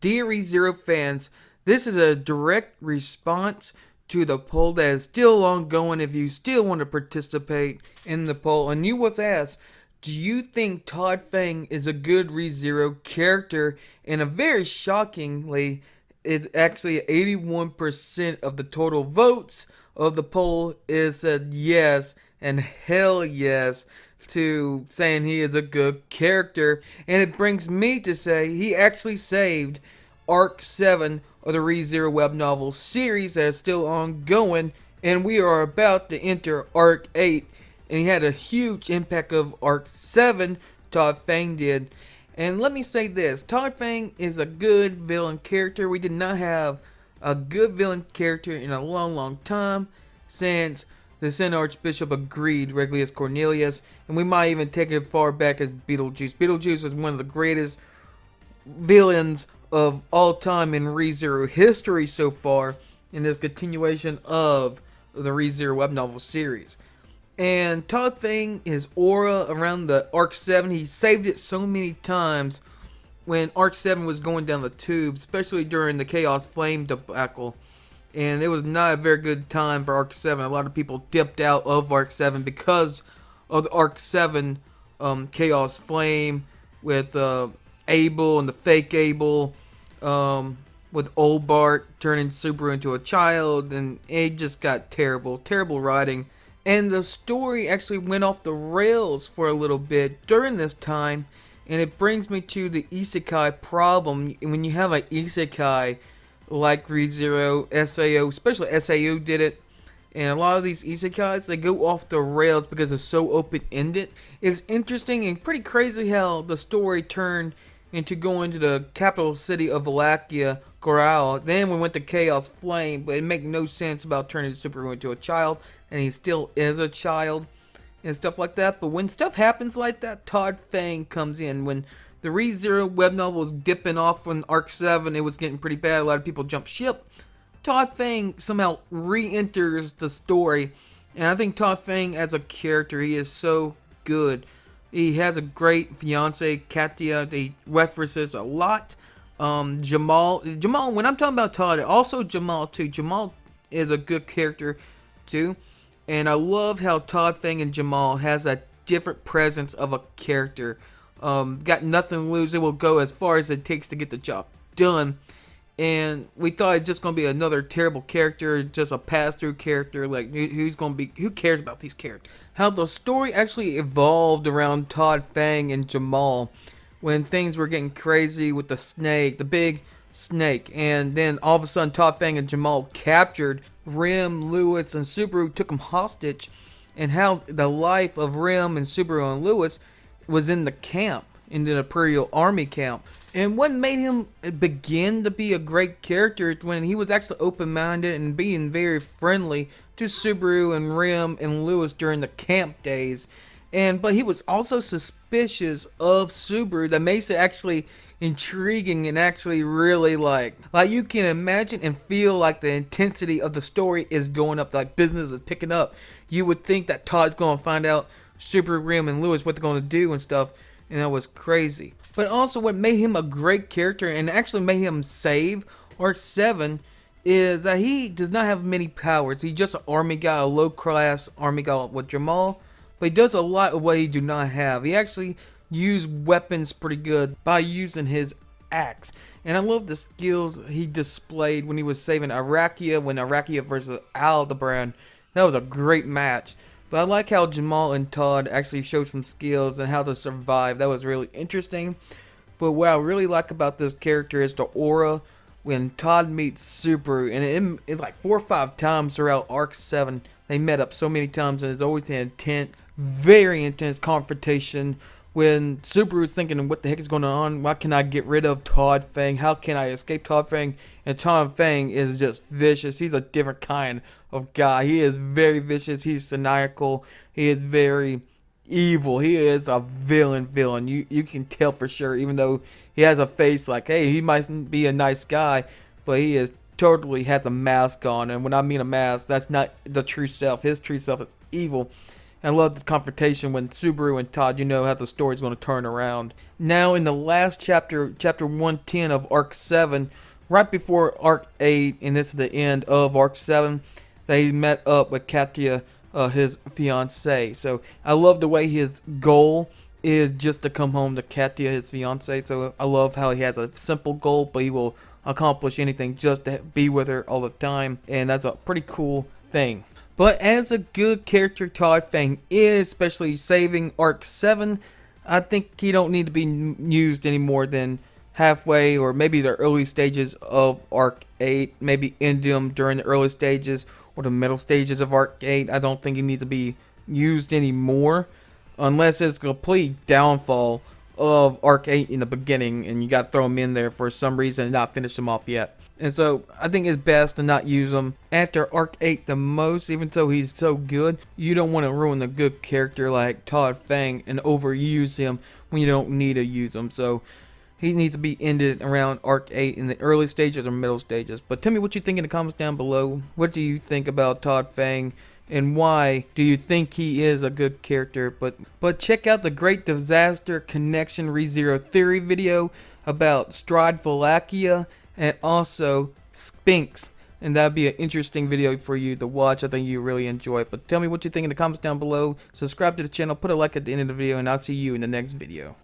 Dear ReZero fans, this is a direct response to the poll that is still ongoing if you still want to participate in the poll. And you was asked, do you think Todd Fang is a good ReZero character? And a very shockingly, it's actually 81% of the total votes of the poll is said yes and hell yes to saying he is a good character. And it brings me to say he actually saved Arc 7 of the ReZero web novel series that is still ongoing, and we are about to enter Arc 8, and he had a huge impact of Arc 7, Todd Fang did. And let me say this, Todd Fang is a good villain character. We did not have a good villain character in a long time since the Sin Archbishop agreed, Regulus Cornelius, and we might even take it far back as Beetlejuice. Beetlejuice was one of the greatest villains of all time in ReZero history so far in this continuation of the ReZero web novel series. And Todd Fang, his aura around the Arc 7, he saved it so many times when Arc 7 was going down the tube, especially during the Chaos Flame debacle. And it was not a very good time for Arc 7. A lot of people dipped out of Arc 7 because of the Arc 7 Chaos Flame with Abel and the fake Abel, with old Bart turning Subaru into a child, and it just got terrible writing. And the story actually went off the rails for a little bit during this time, and it brings me to the isekai problem. When you have an isekai like ReZero, SAO, especially SAO did it, and a lot of these isekais, they go off the rails because it's so open-ended. It's interesting and pretty crazy how the story turned into going to the capital city of Wallachia, Corral. Then we went to Chaos Flame, but it makes no sense about turning Subaru into a child, and he still is a child, and stuff like that. But when stuff happens like that, Todd Fang comes in. When the ReZero web novel was dipping off on Arc 7, it was getting pretty bad. A lot of people jumped ship. Todd Fang somehow re-enters the story, and I think Todd Fang as a character, he is so good. He has a great fiance, Katia. They references a lot. Jamal. When I'm talking about Todd, also Jamal too. Jamal is a good character too, and I love how Todd Fang and Jamal has a different presence of a character. Got nothing to lose. It will go as far as it takes to get the job done. And we thought it's just gonna be another terrible character, just a pass-through character. Like who's gonna be? Who cares about these characters? How the story actually evolved around Todd Fang and Jamal when things were getting crazy with the snake, the big snake, and then all of a sudden Todd Fang and Jamal captured Rim, Lewis, and Subaru, took them hostage, and how the life of Rim and Subaru and Lewis was in the camp, in the Imperial Army camp. And what made him begin to be a great character is when he was actually open-minded and being very friendly to Subaru and Rim and Lewis during the camp days. But he was also suspicious of Subaru. That makes it actually intriguing and actually really like you can imagine and feel like the intensity of the story is going up, like business is picking up. You would think that Todd's going to find out Subaru, Rim, and Lewis what they're going to do and stuff, and that was crazy. But also what made him a great character and actually made him save Arc 7 is that he does not have many powers. He's just an army guy, a low-class army guy with Jamal, but he does a lot of what he do not have. He actually used weapons pretty good by using his axe. And I love the skills he displayed when he was saving Arakia, when Arakia versus Aldebaran. That was a great match. But I like how Jamal and Todd actually showed some skills and how to survive. That was really interesting. But what I really like about this character is the aura when Todd meets Subaru. And it like 4 or 5 times throughout Arc 7, they met up so many times. And it's always an intense, very intense confrontation. When Subaru's thinking, what the heck is going on? Why can I get rid of Todd Fang? How can I escape Todd Fang? And Todd Fang is just vicious. He's a different kind of guy. He is very vicious. He's maniacal. He is very evil. He is a villain. You can tell for sure, even though he has a face like, hey, he might be a nice guy, but he is totally has a mask on. And when I mean a mask, that's not the true self. His true self is evil. And I love the confrontation when Subaru and Todd, you know how the story's going to turn around. Now, in the last chapter, chapter 110 of Arc 7, right before Arc 8, and this is the end of Arc 7, they met up with Katia, his fiance. So I love the way his goal is just to come home to Katia, his fiance. So I love how he has a simple goal, but he will accomplish anything just to be with her all the time, and that's a pretty cool thing. But as a good character Todd Fang is, especially saving Arc 7, I think he don't need to be used any more than halfway or maybe the early stages of Arc 8, maybe end him during the early stages or the middle stages of Arc 8. I don't think he needs to be used anymore unless it's a complete downfall of Arc 8 in the beginning and you got to throw him in there for some reason and not finish him off yet. And so I think it's best to not use him after Arc 8 the most, even though he's so good. You don't want to ruin a good character like Todd Fang and overuse him when you don't need to use him. So he needs to be ended around Arc 8 in the early stages or middle stages. But tell me what you think in the comments down below. What do you think about Todd Fang? And why do you think he is a good character? But check out the Great Disaster Connection ReZero Theory video about Stridefalakia and also Sphinx. And that'd be an interesting video for you to watch. I think you really enjoy it. But tell me what you think in the comments down below. Subscribe to the channel, put a like at the end of the video, and I'll see you in the next video.